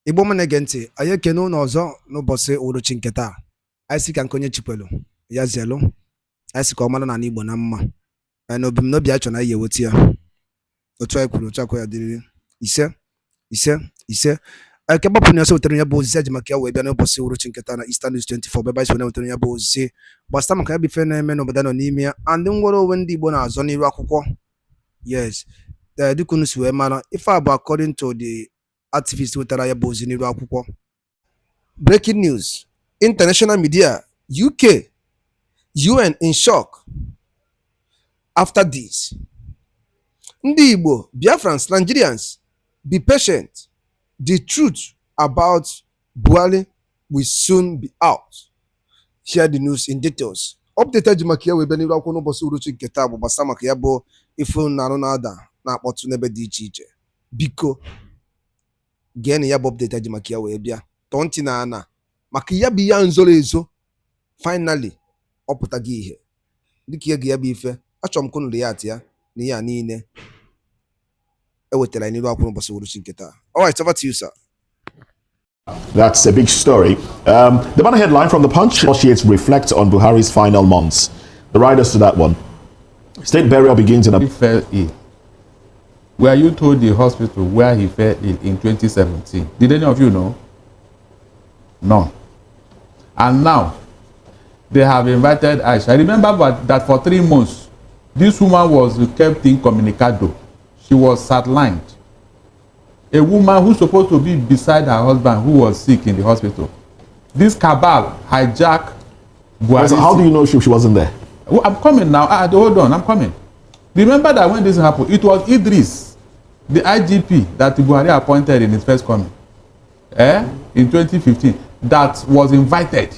Igbo Manegenti, Ayekeno Nozo, no Bosse Uru Chinketa. I see can conye chipelo. Yazelo. I see Commander and Igbo Namma. I know no biachon I wotia. No try Kuruchako did. Ise. I kept up on your Soteria Boz Makia, we no Bosse Uru Chinketana, Eastern News 24, by Sonotonia Boz. But some can be phenomenon of Danonemia, and then what when the Bona Zoni Rakoko. Yes, the Dukunus were manner, if I according to the activists with Taraya Bozini Rakupo. Breaking news. International media, UK, UN in shock. After this. Ndi Igbo, Biafrans, Nigerians, be patient. The truth about Buhari will soon be out. Share the news in details. Updated Jumakia will be able to boss Uruchi Ketabu, Basamakiabo, if you nada, na what's never DJ. Biko. Gene ya bob data makia webia tonti na ana makia biya nzolezo finally oputagi ihe diki ya giya bife achom kunu riyat ya ni ya niile ewetela ni ru akwunu boso wuru chinketa. All right, over to you, sir. That's a big story. The banner headline from the Punch: Associates reflect on Buhari's final months. The riders to that one. State burial begins in a... He fell ill. Were you told the hospital where he fell ill in 2017? Did any of you know? No. And now, they have invited Aisha. I remember that for 3 months, this woman was kept incommunicado. She was sidelined. A woman who's supposed to be beside her husband who was sick in the hospital. This cabal hijacked Buhari. So how do you know she wasn't there? Well, I'm coming now. Hold on, I'm coming. Remember that when this happened, it was Idris, the IGP that Buhari appointed in his first coming, in 2015, that was invited.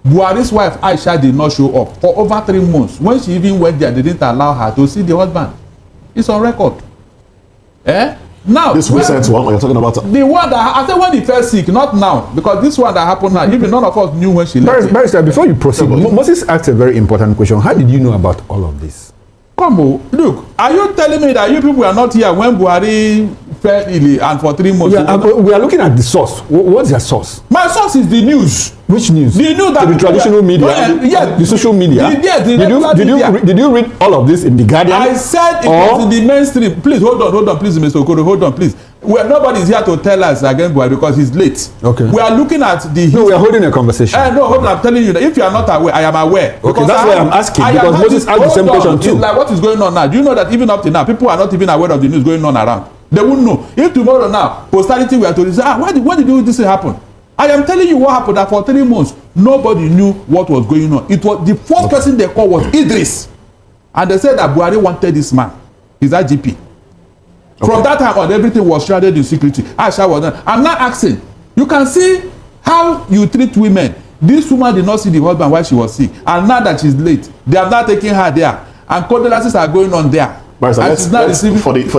Buhari's wife Aisha did not show up for over 3 months. When she even went there, they didn't allow her to see the husband. It's on record. Now, this recent one, you're talking about the one that I said when he fell sick, not now, because this one that happened now, even none of us knew when she left. Barrister, before you proceed, Moses asked a very important question. How did you know about all of this? Come on, look, are you telling me that you people were not here when Buhari fell ill and for 3 months? We are looking at the source. What's your source? My source is the news. Which news? The news that the traditional media, yes, the social media. Did you read all of this in the Guardian? I said it was in the mainstream. Please hold on, please, Mr. Okoro, hold on, please. Nobody is here to tell us again Buhari because he's late. Okay. We are looking at the. No, we are holding a conversation. No, hold on. I'm telling you that if you are not aware, I am aware. Okay, that's why I'm asking because Moses asked the same question too. Like what is going on now? Do you know that even up to now, people are not even aware of the news going on around? They won't know. If tomorrow now, posterity were to say, why did this happen? I am telling you what happened. That for 3 months, nobody knew what was going on. It was the first person they called was Idris, and they said that Buhari wanted this man, his IGP. Okay. From that time on, everything was shrouded in secrecy. Aisha was done. I'm not asking. You can see how you treat women. This woman did not see the husband while she was sick, and now that she's late, they have not taken her there, and condolences are going on there. But for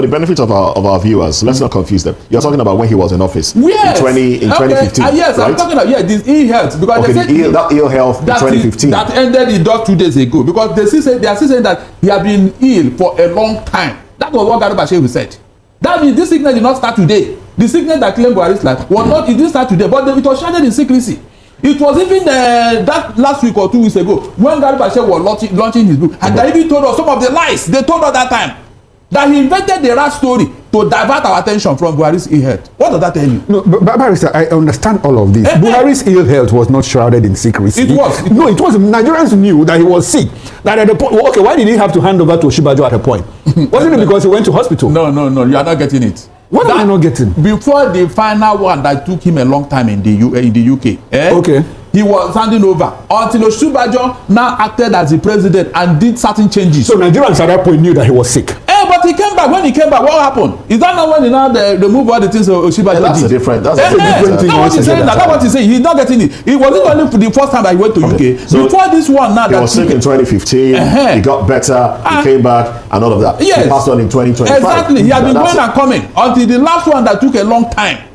the benefit of our viewers, let's not confuse them. You're talking about when he was in office. Yes. In 2015. Yes, right? I'm talking about this ill-health because they said that ill-health in 2015 that ended in just 2 days ago because they are still saying that he had been ill for a long time. That was what Garba Shehu said. That means this sickness did not start today. The sickness that claimed Buhari's life was not. It didn't start today, but it was shrouded in secrecy. It was even that last week or 2 weeks ago when Garba Shehu was launching his book, and they even told us some of the lies they told us that time. That he invented the rat story to divert our attention from Buhari's ill health. What does that tell you? No, but Barrister, I understand all of this. Buhari's ill health was not shrouded in secrecy. It was. Nigerians knew that he was sick. That at the point, okay, why did he have to hand over to Oshibajo at a point? Wasn't it because he went to hospital? No, you are not getting it. What am I not getting? Before the final one that took him a long time in the UK. Okay. He was handing over until Oshibajo now acted as the president and did certain changes. So Nigerians at that point knew that he was sick. But he came back. When he came back, what happened? Is that not when he now remove all the things Oshibajo did? That's different. That's a different thing. That's what he's saying. That's what he's saying. He's not getting it. It wasn't only for the first time that he went to UK. So before this one now, he was sick in 2015. He got better. He came back and all of that. Yes. He passed on in 2025. Exactly. He had been going and coming until the last one that took a long time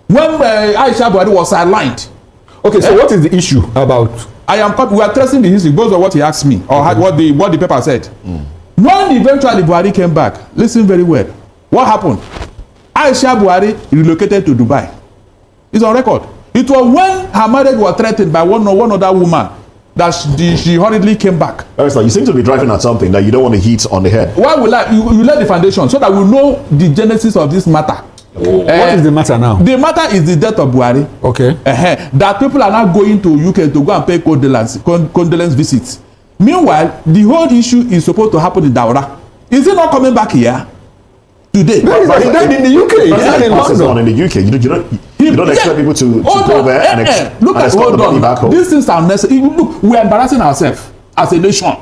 when Aisha Buhari was sidelined. Okay, so what is the issue about? We are tracing the history because of what he asked me or what the paper said. When eventually Buhari came back, listen very well. What happened? Aisha Buhari relocated to Dubai. It's on record. It was when her marriage was threatened by one other woman that she hurriedly came back. You seem to be driving at something that you don't want to hit on the head. Why will you lay the foundation so that we know the genesis of this matter? What is the matter now? The matter is the death of Buhari. Okay. That people are now going to UK to go and pay condolence visits. Meanwhile, the whole issue is supposed to happen in Daura. Is it not coming back here today? No, he died in the UK. He died in London. In the UK. You don't expect people to go there and escort the money back home. These things are necessary. Look, we're embarrassing ourselves as a nation.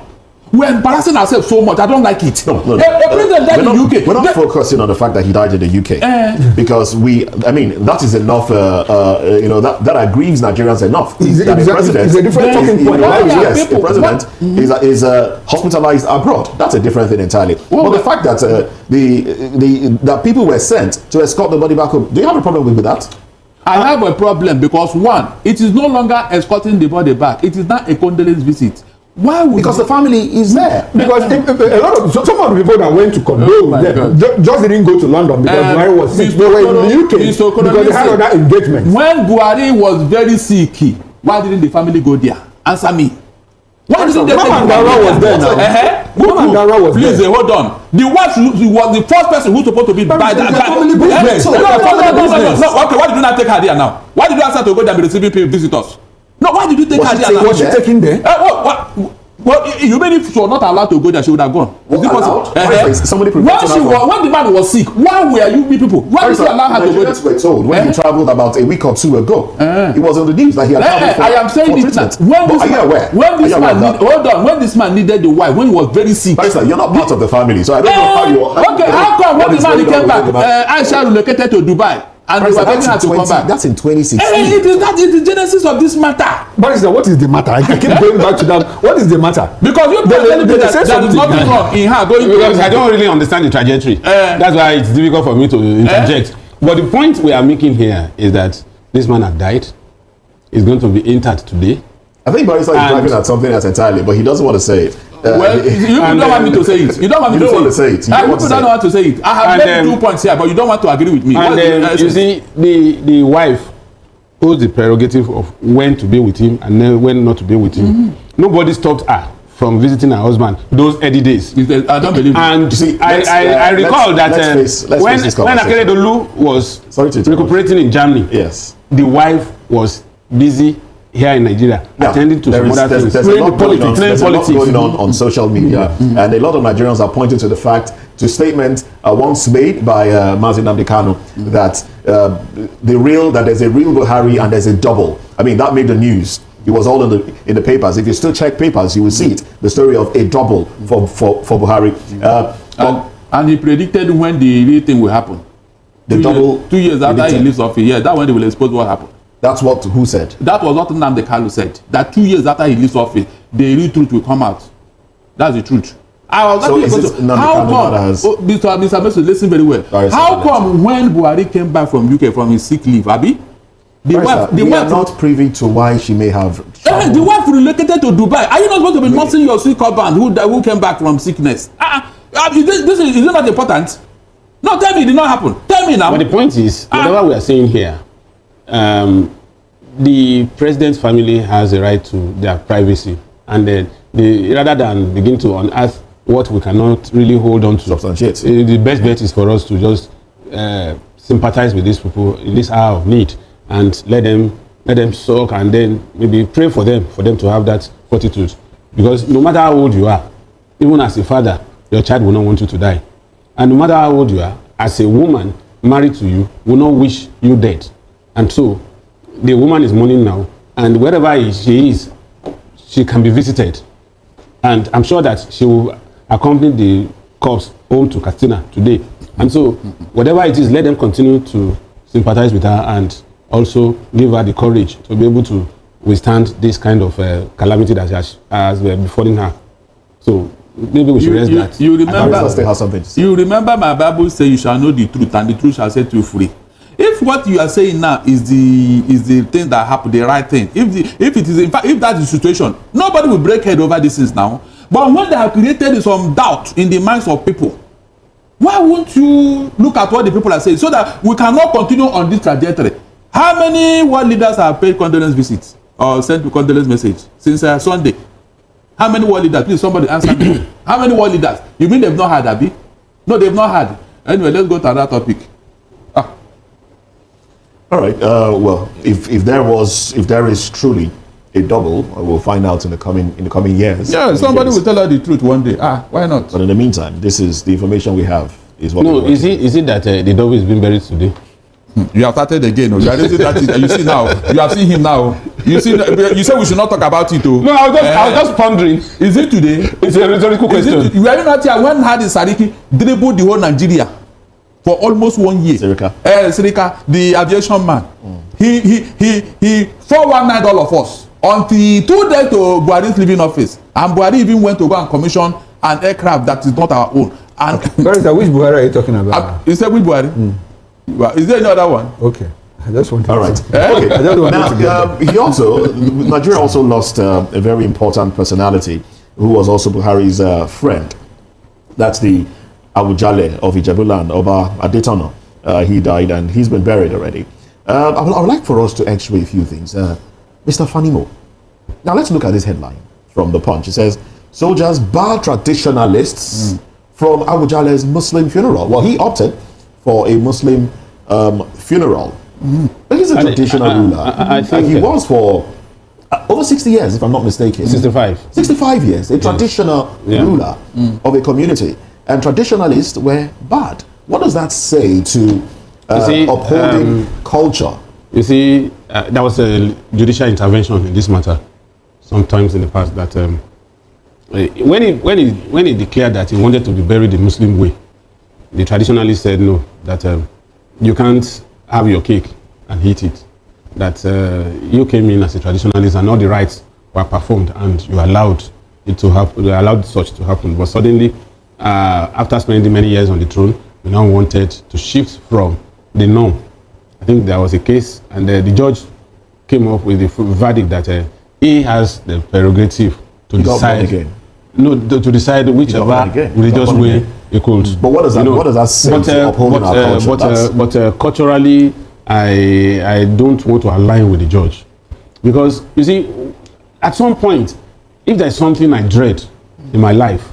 We're embarrassing ourselves so much. I don't like it. No. A president died in the UK. We're not focusing on the fact that he died in the UK because that is enough. That aggrieves Nigerians enough. It's a different talking point. Yes, the president is hospitalized abroad. That's a different thing entirely. But the fact that that people were sent to escort the body back home, do you have a problem with that? I have a problem because one, it is no longer escorting the body back. It is not a condolence visit. Why would because the family is there. Because a lot of some of the people that went to condole them just didn't go to London because Buhari was sick. They were in the UK because they had other engagements. When Buhari was very sick, why didn't the family go there? Answer me. Why didn't they? Mama Ndara was there now. Mama Ndara was there. Please hold on. The wife was the first person who's supposed to be by the family business. No. Okay, why did you not take her there now? Why did you ask her to go there and be receiving visitors? No, why did you take her there? Was she taking there? Well, you mean if she was not allowed to go there, she would have gone. Is it possible? Somebody when the man was sick, why were you people? Why did you allow her to go there? Nigerians were told when he traveled about a week or two ago. It was on the news that he had traveled for I am saying it that when this man needed the wife, when he was very sick. Barrister, you're not part of the family, so I don't know how you. Okay, how come when the man came back, Aisha relocated to Dubai? And they were begging her to come back. That's in 2016. It is the genesis of this matter. Barrister, what is the matter? I keep going back to that. What is the matter? Because you telling me that there is nothing wrong in her going. Because I don't really understand the trajectory. That's why it's difficult for me to interject. But the point we are making here is that this man has died. He's going to be interred today. I think Barrister is driving at something else entirely, but he doesn't want to say it. Well, you don't want me to say it. You don't want me to say it. People don't want to say it. I have made 2 points here, but you don't want to agree with me. And you see, the wife holds the prerogative of when to be with him and then when not to be with him. Nobody stopped her from visiting her husband those early days. I don't believe it. And see, I recall that when Akeredolu was recuperating in Germany, yes, the wife was busy here in Nigeria, attending to some other things. There's a lot going on social media, and a lot of Nigerians are pointing to the fact, to statements once made by Mazi Nnamdi Kanu that there's a real Buhari and there's a double. I mean, that made the news. It was all in the papers. If you still check papers, you will see it. The story of a double for Buhari. And he predicted when the real thing will happen. The double. 2 years after he leaves office, that's when they will expose what happened. That's what who said? That was what Nnamdi Kanu said. That 2 years after he leaves office, the real truth will come out. That's the truth. How come, Mr. Messi, listen very well. How come when Buhari came back from UK from his sick leave, Abi? We are not privy to why she may have the wife relocated to Dubai. Are you not supposed to be nursing your sick husband who came back from sickness? Is it not important? No, tell me it did not happen. Tell me now. But the point is, whatever we are saying here, the president's family has a right to their privacy, and rather than begin to unearth what we cannot really hold on to, substantiate. The best bet is for us to just sympathize with these people in this hour of need and let them soak, and then maybe pray for them to have that fortitude. Because no matter how old you are, even as a father, your child will not want you to die, and no matter how old you are, as a woman married to you, will not wish you dead. And so the woman is mourning now, and wherever she is, she can be visited, and I'm sure that she will accompany the corpse home to Katsina today. And so whatever it is, let them continue to sympathize with her and also give her the courage to be able to withstand this kind of calamity that has befallen her. So maybe we should rest that. You remember my Bible say you shall know the truth, and the truth shall set you free. If what you are saying now is the thing that happened, the right thing, if it is, in fact, if that is the situation, nobody will break head over these things now. But when they have created some doubt in the minds of people, Why won't you look at what the people are saying so that we cannot continue on this trajectory? How many world leaders have paid condolence visits or sent condolence message since Sunday? How many world leaders? Please, somebody answer me. How many world leaders? You mean they've not had, Abi? No, they've not had. Anyway, let's go to another topic. All right. Well, if there is truly a double, we'll find out in the coming years. Yeah, somebody will tell her the truth one day. Why not? But in the meantime, this is the information we have. Is what No, is it that the double is being buried today? You have started again. You are raising that. You see now. You have seen him now. You see. You said we should not talk about it. Oh. No, I was just pondering. Is it today? It's a rhetorical question. You are not here when Hadi Sariki dribbled the whole Nigeria for almost 1 year. Sirika, the aviation man. He 419 all of us until 2 days to Buhari's leaving office, and Buhari even went to go and commission an aircraft that is not our own. And which Buhari are you talking about? You said which Buhari? Well, is there any other one? Okay. I just want to. All right. Okay. I just want Now, Nigeria also lost a very important personality who was also Buhari's friend. That's the Awujale of Ijebuland, Oba Adetono. He died and he's been buried already. I would like for us to x-ray a few things. Mr. Fanimo. Now let's look at this headline from The Punch. It says, soldiers bar traditionalists from Awujale's Muslim funeral. Well, he opted for a Muslim funeral. He's a traditional ruler. I think he was for over 60 years, if I'm not mistaken. 65. 65 years. A traditional ruler of a community. And traditionalists were bad. What does that say to upholding culture? You see, there was a judicial intervention in this matter sometimes in the past that when he declared that he wanted to be buried the Muslim way, the traditionalists said no, that you can't have your cake and eat it. That you came in as a traditionalist and all the rites were performed and you allowed it to happen, you allowed such to happen. But suddenly, after spending many years on the throne, we now wanted to shift from the norm. I think there was a case and the judge came up with the verdict that he has the prerogative to decide to decide whichever religious way he could. But what does that say to upholding our culture? But culturally, I don't want to align with the judge, because you see, at some point, if there's something I dread in my life,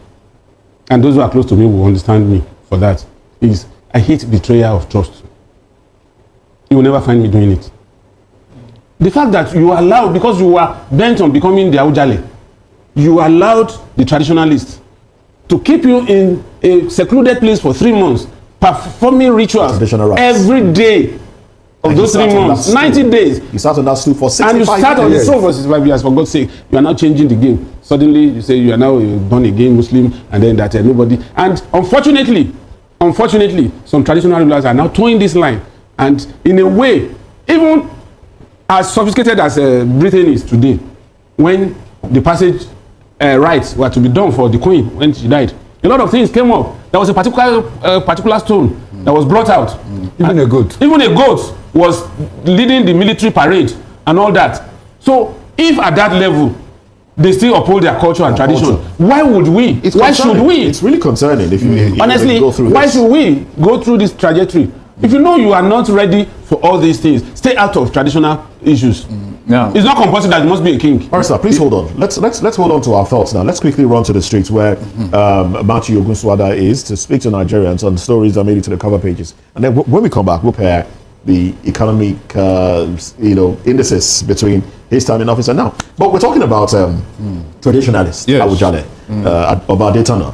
and those who are close to me will understand me for that, is I hate betrayal of trust. You will never find me doing it. The fact that you allowed, because you were bent on becoming the Awujale, you allowed the traditionalists to keep you in a secluded place for 3 months, performing rituals every day of those 3 months, 90 days. You sat on that stool for 65 years. And you sat on the stool for 65 years, for God's sake. You are now changing the game. Suddenly, you say you are now a born-again Muslim, and then that nobody. And unfortunately, some traditional rulers are now towing this line. And in a way, even as sophisticated as Britain is today, when the passage rites were to be done for the Queen when she died, a lot of things came up. There was a particular stone that was brought out. Even a goat was leading the military parade and all that. So if at that level they still uphold their culture and tradition, why would we? Why should we? It's really concerning if you honestly go through why this. should we go through this trajectory? If you know you are not ready for all these things, stay out of traditional issues. Yeah. It's not compulsory that you must be a king. All right, sir, please hold on. Let's hold on to our thoughts now. Let's quickly run to the streets where Matthew Ogunswada is to speak to Nigerians on stories that made it to the cover pages. And then when we come back, we'll pair the economic indices between his time in office and now. But we're talking about traditionalists, Awujale, Oba Adetono,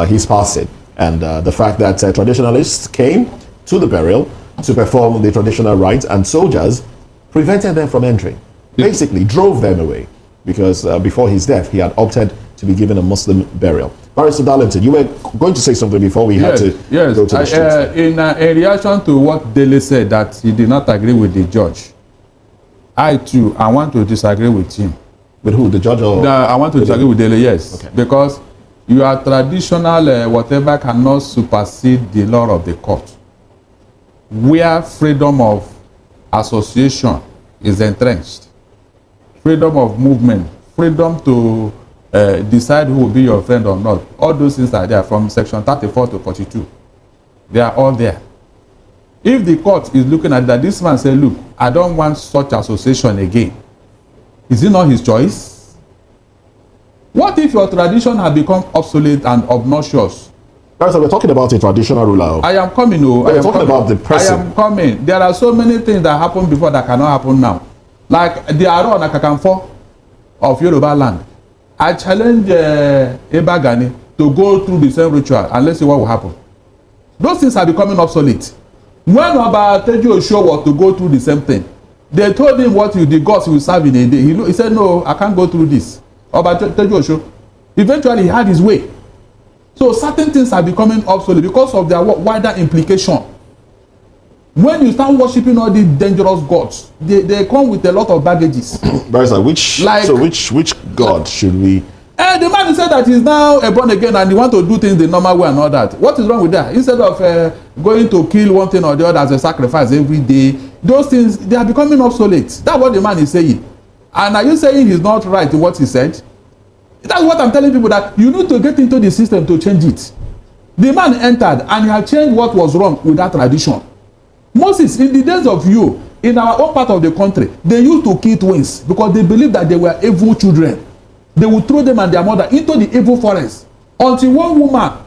his passing, and the fact that traditionalists came to the burial to perform the traditional rites, and soldiers prevented them from entering. Basically drove them away, because before his death he had opted to be given a Muslim burial. Barrister Darlington, you were going to say something before we had to go to the streets. In reaction to what Dele said, that he did not agree with the judge, I want to disagree with him. With who, the judge or? I want to disagree with Dele, yes. Okay. Because your traditional whatever cannot supersede the law of the court, where freedom of association is entrenched, freedom of movement, freedom to decide who will be your friend or not. All those things are there from section 34 to 42. They are all there. If the court is looking at that, this man say, look, I don't want such association again. Is it not his choice? What if your tradition has become obsolete and obnoxious? So we're talking about a traditional ruler. I am coming. We're talking about the person. I am coming. There are so many things that happened before that cannot happen now. Like the Aro and Akakanfo of Yoruba land. I challenge Eba Gani to go through the same ritual and let's see what will happen. Those things are becoming obsolete. When Oba Teju Osho was to go through the same thing, they told him what the gods will serve in a day. He said, no, I can't go through this. Oba Teju Osho. Eventually, he had his way. So certain things are becoming obsolete because of their wider implication. When you start worshiping all these dangerous gods, they come with a lot of baggages. Barrister, which god should we? The man said that he's now born again and he want to do things the normal way and all that. What is wrong with that? Instead of going to kill one thing or the other as a sacrifice every day, those things, they are becoming obsolete. That's what the man is saying. And are you saying he's not right in what he said? That's what I'm telling people, that you need to get into the system to change it. The man entered and he had changed what was wrong with that tradition. Moses, in the days of you, in our own part of the country, they used to kill twins because they believed that they were evil children. They would throw them and their mother into the evil forest until one woman,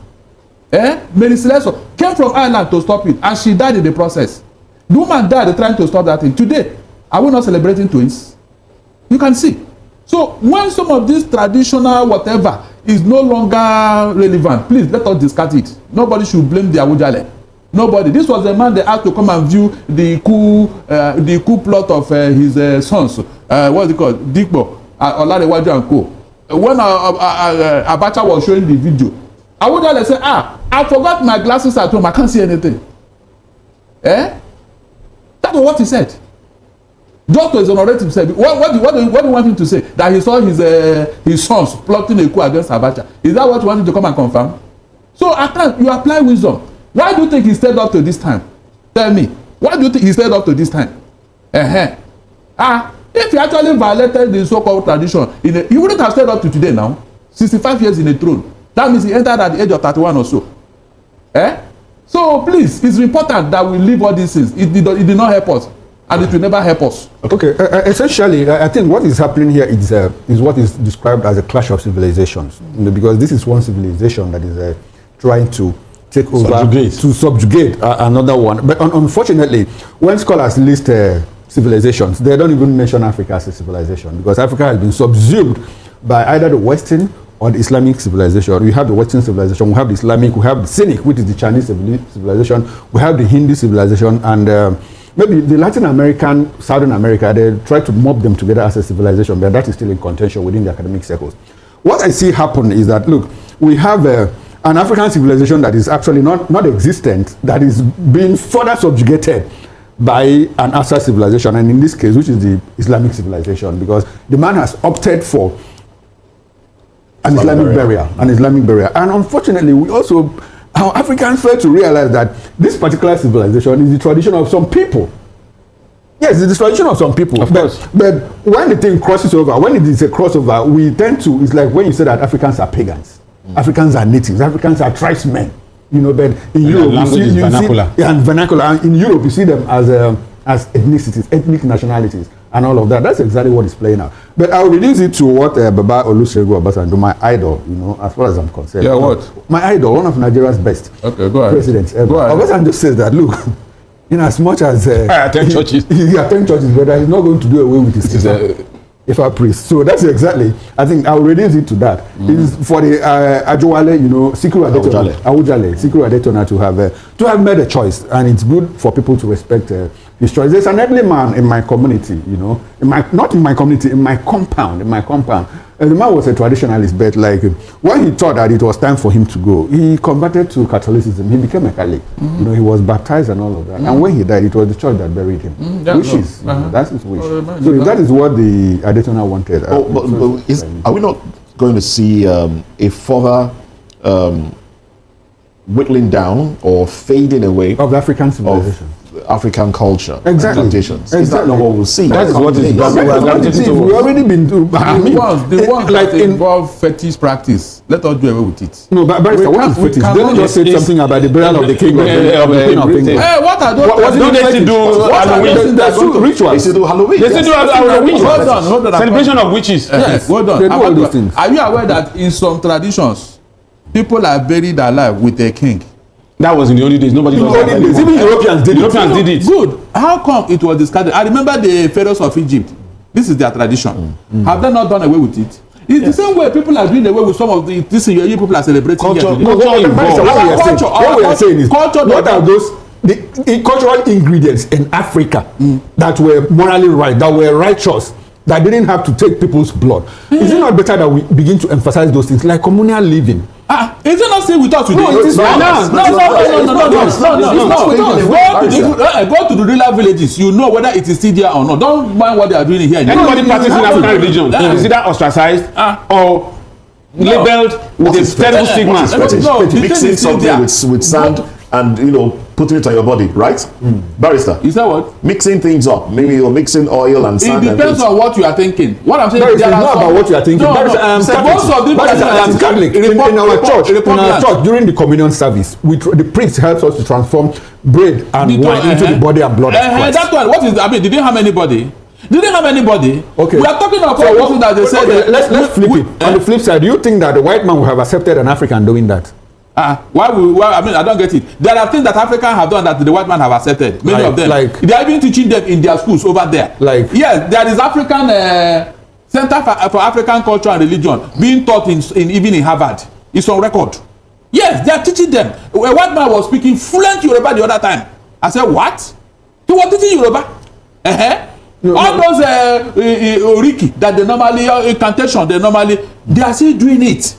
Mary Celeste, came from Ireland to stop it, and she died in the process. The woman died trying to stop that thing. Today, are we not celebrating twins? You can see. So when some of this traditional whatever is no longer relevant, please let us discard it. Nobody should blame the Awujale. Nobody. This was a man they asked to come and view the coup plot of his sons. What's it called? Dikbo, Olarewaju and Co. When Abacha was showing the video, Awujale said, I forgot my glasses at home. I can't see anything. That was what he said. Just to exonerate himself. What do you want him to say? That he saw his sons plotting a coup against Abacha. Is that what you want him to come and confirm? So you apply wisdom. Why do you think he stayed up to this time? Tell me. Why do you think he stayed up to this time? If he actually violated the so-called tradition, he wouldn't have stayed up to today now. 65 years in a throne. That means he entered at the age of 31 or so. So please, it's important that we leave all these things. It did not help us. And it will never help us. Okay, essentially, I think what is happening here is what is described as a clash of civilizations. Because this is one civilization that is trying to take over, to subjugate another one. But unfortunately, when scholars list civilizations, they don't even mention Africa as a civilization, because Africa has been subsumed by either the Western or the Islamic civilization. We have the Western civilization, we have the Islamic, we have the Cynic, which is the Chinese civilization, we have the Hindu civilization, and maybe the Latin American, Southern America, they try to mob them together as a civilization, but that is still in contention within the academic circles. What I see happen is that, look, we have an African civilization that is actually not existent, that is being further subjugated by an outside civilization, and in this case, which is the Islamic civilization, because the man has opted for an Islamic barrier. And unfortunately, our Africans fail to realize that this particular civilization is the tradition of some people. Yes, it's the tradition of some people. Of course. But when the thing crosses over, when it is a crossover, we tend to, it's like when you say that Africans are pagans, Africans are natives, Africans are tribesmen. But in Europe, you see vernacular. And vernacular. And in Europe, you see them as ethnicities, ethnic nationalities, and all of that. That's exactly what is playing out. But I'll reduce it to what Baba Olusegun Obasanjo, my idol, as far as I'm concerned. Yeah, what? My idol, one of Nigeria's best presidents ever. Obasanjo says that, look, in as much as I attend churches. He attends churches, but he's not going to do away with his Ifa priest. So that's exactly, I think I'll reduce it to that. It's for the Ajowale, Sikiru Adetona to have made a choice, and it's good for people to respect his choice. There's an elderly man in my community, not in my community, in my compound. And the man was a traditionalist, but like when he thought that it was time for him to go, he converted to Catholicism. He became a Catholic. He was baptized and all of that. And when he died, it was the church that buried him. That's his wish. So if that is what the Adetona wanted. Are we not going to see a further whittling down or fading away of African civilization? African culture, Exactly. traditions. Exactly. Is that not what we'll see? That is what is We've already been doing. The ones like that involve fetish practice, let us do away with it. No, but Barrister, what is we fetish? cannot- Don't just say something about the burial of the king of the Queen of England. What are those? What don't they fetish? do What are Halloween? those- There's two rituals. They still do Halloween. They still do Halloween. Hold on. Celebration of witches. Yes, hold on. they do all these things. Are you aware that in some traditions, people are buried alive with a king? That was in the early days. Nobody does that Even anymore. Europeans did it. Europeans did it. Good. How come it was discarded? I remember the pharaohs of Egypt. This is their tradition. Have they not done away with it? It's the same way people are doing away with some of the this year people are celebrating. Culture- here today. culture Barrister, involved. what we are saying is, culture what are those the cultural ingredients in Africa that were morally right, that were righteous, that didn't have to take people's blood? Is it not better that we begin to emphasize those things, like communal living? Is it not still with us today? No, it is not. Go to the rural villages. You know whether it is still there or not. Don't mind what they are doing here. Anybody practicing African religion is either ostracized or labeled with a terrible stigma. Fetish. No, the thing Mixing is still something there. with sand and putting it on your body, right? Barrister. Is that what? Mixing things up. Maybe you're mixing oil and It sand. depends on what you are thinking. What I'm saying Barrister, there it's are not some- about what you are thinking. No, Barrister, no. I am Catholic. Most of them Barrister, I am Catholic. In our church, during the communion service, the priest helps us to transform bread and wine into the body and blood of Christ. That one. What is? I mean, did they harm anybody? Did they harm anybody? Okay. We are talking about So something that they said. okay, let's flip it. On the flip side, do you think that the white man would have accepted an African doing that? Why? I mean, I don't get it. There are things that Africans have done that the white man have accepted. Many of them. They are even teaching them in their schools over there. Yes, there is African Center for African Culture and Religion being taught even in Harvard. It's on record. Yes, they are teaching them. A white man was speaking fluent Yoruba the other time. I said, what? He was teaching Yoruba. All those oriki that they normally incantation, they are still doing it.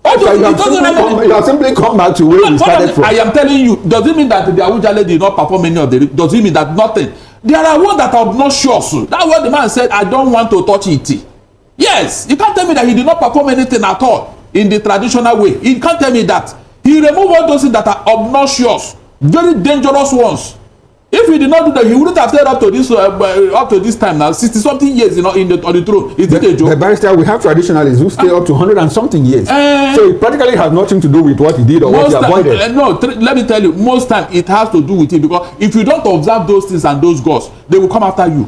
You have simply come back to where we started from. I am telling you, does it mean that the Awujale did not perform any of the? Does it mean that nothing? There are ones that are obnoxious. That's what the man said. I don't want to touch it. Yes, you can't tell me that he did not perform anything at all in the traditional way. You can't tell me that he removed all those things that are obnoxious, very dangerous ones. If he did not do that, he wouldn't have stayed up to this time now, 60-something years, on the throne. Is it a joke? The Barrister, we have traditionalists who stay up to 100 and something years. So it practically has nothing to do with what he did or what he avoided. Let me tell you, most time it has to do with it, because if you don't observe those things and those gods, they will come after you.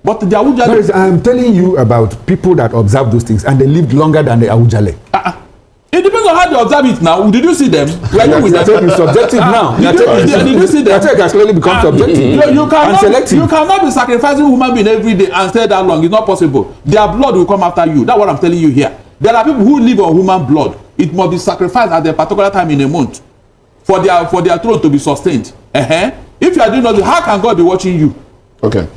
But the Awujale, I am telling you about people that observe those things and they lived longer than the Awujale. it depends on how they observe it now. Did you see them? Were you with them? It's subjective now. Did you see them? Your take has clearly become subjective and selective. You cannot be sacrificing human being every day and stay that long. It's not possible. Their blood will come after you. That's what I'm telling you here. There are people who live on human blood. It must be sacrificed at a particular time in a month for their throne to be sustained. If you are doing nothing, how can God be watching you? Okay.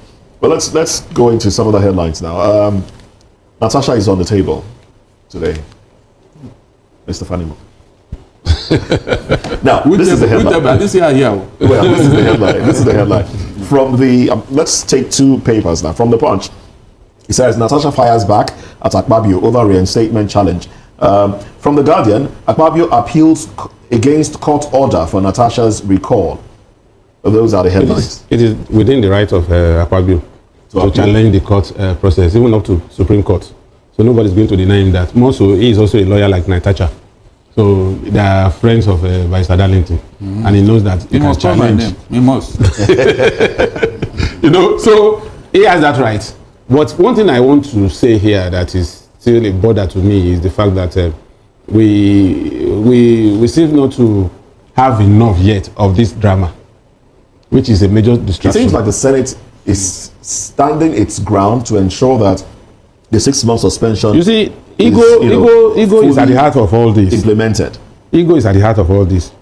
Well, let's go into some of the headlines now. Natasha is on the table today. Mr. Fanimo. Now, this is the headline. I didn't see her here. Well, this is the headline. This is the headline. From the, let's take two papers now. From the Punch, it says Natasha fires back at Akpabio over reinstatement challenge. From the Guardian, Akpabio appeals against court order for Natasha's recall. Those are the headlines. It is within the right of Akpabio to challenge the court process, even up to Supreme Court. So nobody's going to deny him that. More so, he is also a lawyer like Natasha. So they are friends of Vice Darlington, and he knows that he can challenge. He must. So he has that right. But one thing I want to say here that is still a bother to me is the fact that we seem not to have enough yet of this drama, which is a major distraction. It seems like the Senate is standing its ground to ensure that the 6-month suspension. You see, ego is at the heart of all this. Implemented. Ego is at the heart of all this.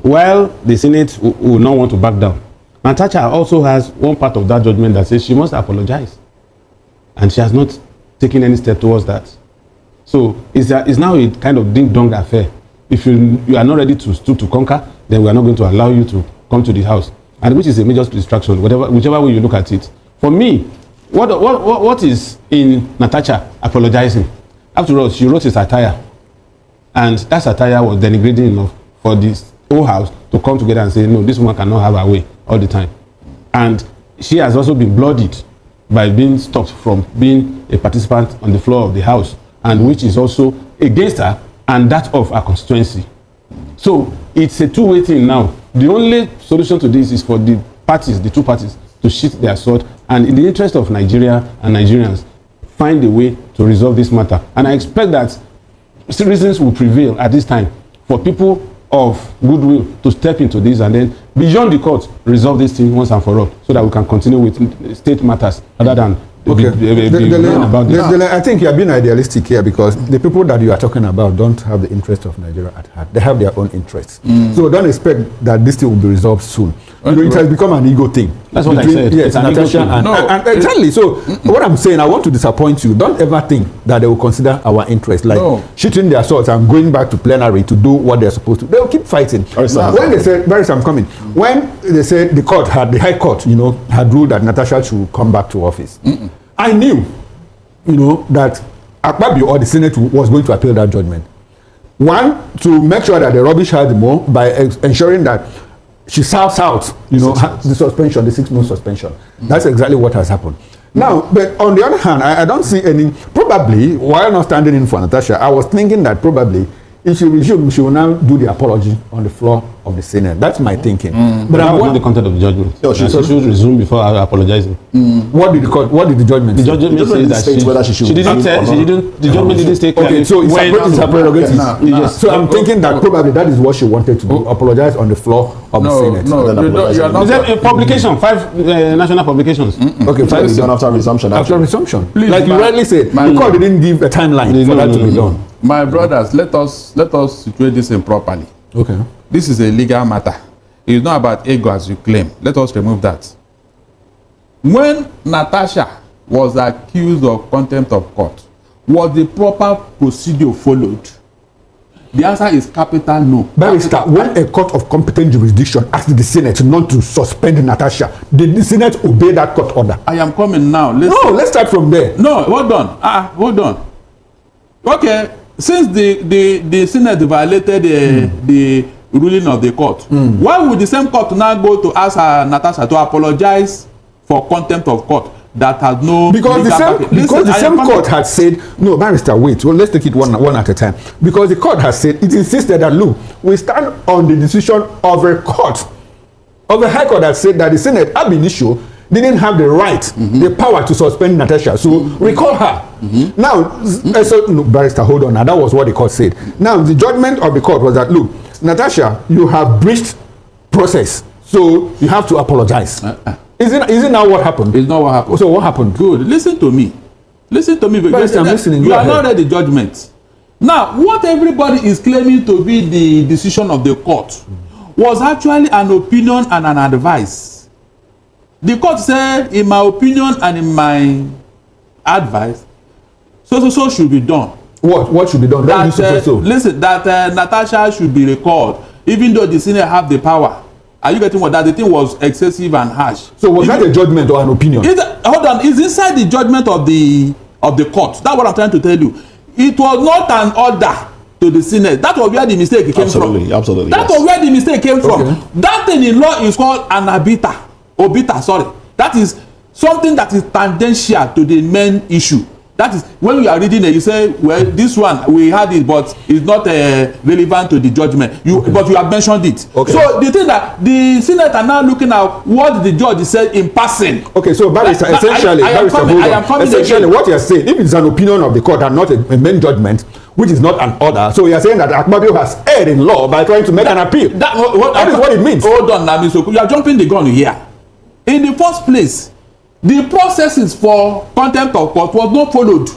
Well, the Senate will not want to back down. Natasha also has one part of that judgment that says she must apologize, and she has not taken any step towards that. So it's now a kind of ding-dong affair. If you are not ready to stoop to conquer, then we are not going to allow you to come to the house, and which is a major distraction, whichever way you look at it. For me, what is in Natasha apologizing? After all, she wrote a satire, and that satire was denigrating enough for this whole house to come together and say, no, this woman cannot have her way all the time. And she has also been bloodied by being stopped from being a participant on the floor of the House, and which is also against her and that of her constituency. So it's a two-way thing now. The only solution to this is for the two parties, to sheath their sword, and in the interest of Nigeria and Nigerians, find a way to resolve this matter. And I expect that reasons will prevail at this time for people of goodwill to step into this and then beyond the court resolve this thing once and for all, so that we can continue with state matters rather than about this. I think you are being idealistic here, because the people that you are talking about don't have the interest of Nigeria at heart. They have their own interests. So don't expect that this thing will be resolved soon. It has become an ego thing. That's what I said. Yes, Natasha and exactly. So what I'm saying, I want to disappoint you. Don't ever think that they will consider our interest, like shooting their swords and going back to plenary to do what they're supposed to. They will keep fighting. When they said, Barris, I'm coming. When they said the High Court, had ruled that Natasha should come back to office, I knew, that Akpabio or the Senate was going to appeal that judgment. One, to make sure that the rubbish had more by ensuring that she serves out, the suspension, the 6 month suspension. That's exactly what has happened. Now, but on the other hand, I don't see any, probably, while not standing in for Natasha, I was thinking that probably if she resumed, she will now do the apology on the floor of the Senate. That's my thinking. But that was not the content of the judgment. She should resume before apologizing. What did the judgment say? The judgment says that she didn't say, the judgment didn't say clearly. Okay, so it's her prerogative. So I'm thinking that probably that is what she wanted to do, apologize on the floor of the Senate. Is that a publication, 5 national publications? Okay, 5 is done after resumption. After resumption. Please, like you rightly said, the court didn't give a timeline for that to be done. My brothers, let us situate this in properly. Okay. This is a legal matter. It's not about ego as you claim. Let us remove that. When Natasha was accused of contempt of court, was the proper procedure followed? The answer is capital no. Barrister, when a court of competent jurisdiction asked the Senate not to suspend Natasha, did the Senate obey that court order? I am coming now. Let's start from there. No, hold on. Hold on. Okay, since the Senate violated the ruling of the court, why would the same court now go to ask Natasha to apologize for contempt of court that has no... Because the same court had said, no, Barrister, wait, well, let's take it one at a time. Because the court has said, it insisted that, look, we stand on the decision of a court, of a high court that said that the Senate, ab initio, didn't have the right, the power to suspend Natasha. So recall her. Now, no, Barrister, hold on. Now, that was what the court said. Now, the judgment of the court was that, look, Natasha, you have breached process, so you have to apologize. Isn't that what happened? It's not what happened. So what happened? Good. Listen to me. Barrister, I'm listening. You have not read the judgment. Now, what everybody is claiming to be the decision of the court was actually an opinion and an advice. The court said, in my opinion and in my advice, so should be done. What should be done? Listen, that Natasha should be recalled, even though the Senate have the power. Are you getting what? That the thing was excessive and harsh. So was that a judgment or an opinion? Hold on, it's inside the judgment of the court. That's what I'm trying to tell you. It was not an order to the Senate. That was where the mistake came from. Absolutely. That was where the mistake came from. That thing in law is called an obita, sorry. That is something that is tangential to the main issue. That is, when you are reading it, you say, well, this one, we had it, but it's not relevant to the judgment. But you have mentioned it. Okay. So the thing that the Senate are now looking at what the judge said in passing. Okay, so Barrister, essentially, what you are saying, if it's an opinion of the court and not a main judgment, which is not an order, so you are saying that Akpabio has erred in law by trying to make an appeal. That is what it means. Hold on, Namiso, you are jumping the gun here. In the first place, the processes for contempt of court was not followed.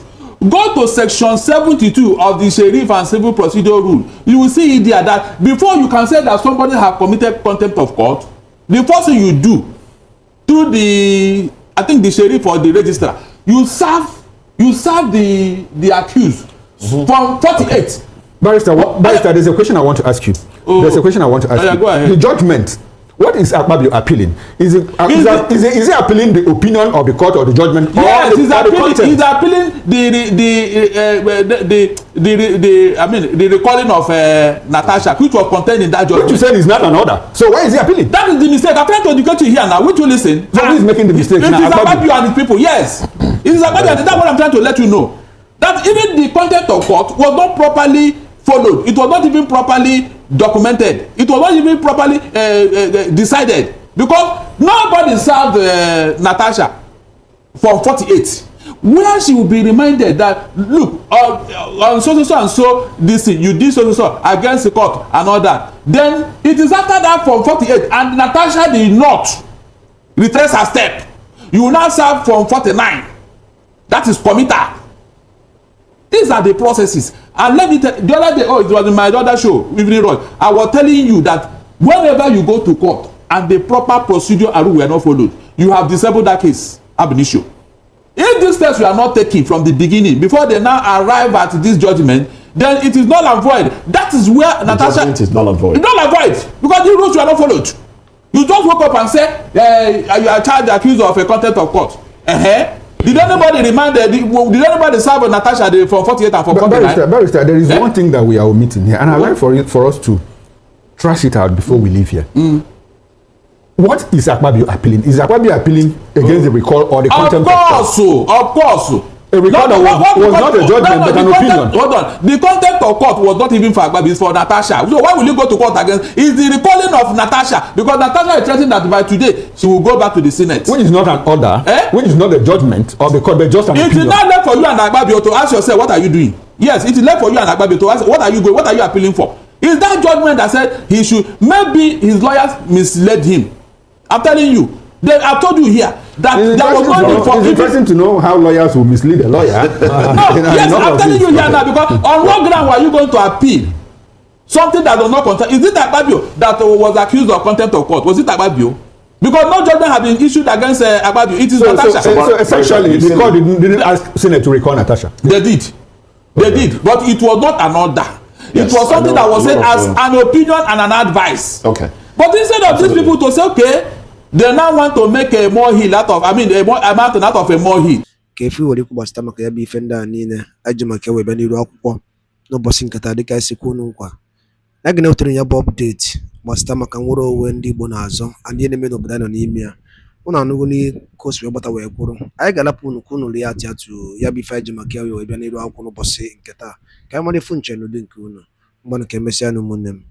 Go to section 72 of the Sheriff and Civil Procedure Rule. You will see it there that before you can say that somebody has committed contempt of court, the first thing you do through the sheriff or the registrar, you serve the accused from 48. Barrister, there's a question I want to ask you. There's a question I want to ask you. Go ahead. The judgment What is Akpabio appealing? Is it appealing the opinion of the court or the judgment? Yes, or he's appealing the recalling of Natasha, which was contained in that judgment. Which you said is not an order. So why is he appealing? That is the mistake. I'm trying to educate you here now. Which you listen? So who is making the mistake? It is Akpabio and his people. Yes, it is Akpabio, and that's what I'm trying to let you know. That even the content of court was not properly followed. It was not even properly documented. It was not even properly decided, because nobody served Natasha for 48, where she will be reminded that look, on so and so this thing you did so against the court and all that. Then it is after that from 48 and Natasha did not retrace her step, you will now serve from 49. That is committal. These are the processes. And let me tell the other day, it was in my other show, Evening Rush, I was telling you that whenever you go to court and the proper procedure and rule were not followed, you have disabled that case ab initio. If these steps were not taken from the beginning, before they now arrive at this judgment, then it is null and void. That is where the Natasha judgment is null and void. Null and void, because the rules were not followed. You just woke up and say you are charged accused of a contempt of court. Did anybody did anybody serve Natasha from 48 and from 49? Barrister, there is one thing that we are omitting here, and I'd like for us to trash it out before we leave here. What is Akpabio appealing? Is Akpabio appealing against the recall or the contempt of court? Of course. A recall was not a judgment, but an opinion. Hold on. The contempt of court was not even for Akpabio, it's for Natasha. So why will you go to court against? It's the recalling of Natasha, because Natasha is threatening that by today she will go back to the Senate. Which is not an order, which is not a judgment of the court, but just an opinion. It is not left for you and Akpabio to ask yourself, what are you doing? Yes, it is left for you and Akpabio to ask, what are you appealing for? Is that judgment that said he should, maybe his lawyers misled him. I'm telling you, I've told you here that there was no need for. It's interesting to know how lawyers will mislead a lawyer. Yes, I'm telling you here now, because on what ground were you going to appeal something that was not concerned? Is it Akpabio that was accused of contempt of court? Was it Akpabio? Because no judgment had been issued against Akpabio. It is Natasha. So essentially, the court didn't ask Senate to recall Natasha. They did, but it was not an order. It was something that was said as an opinion and an advice. Okay. But instead of these people to say, okay, they now want to make a more hill out of, a mountain out of a more hill. Kefi wori kubasta maka ya bi fenda niile ajimaka we bani ru akwụkwọ no bosi nkata dịka isi kwunu nkwa. Na gị na-ewetere ya bụ update gbasịta maka nwere onwe ndị Igbo na-azọ ndị na-eme n'obodo nọ n'ime ya. Unu anụgo n'ikosi wee gbata wee kwuru. Anyị ga-alapụ unu ka unu rie atụ ya bụ ife ajimaka wee bịa n'iru akwụkwọ n'ụbọchị nke taa. Ka anyị mara ifu nche n'ụdị nke unu. Mgbanụ ka emesịa n'ụmụnne m.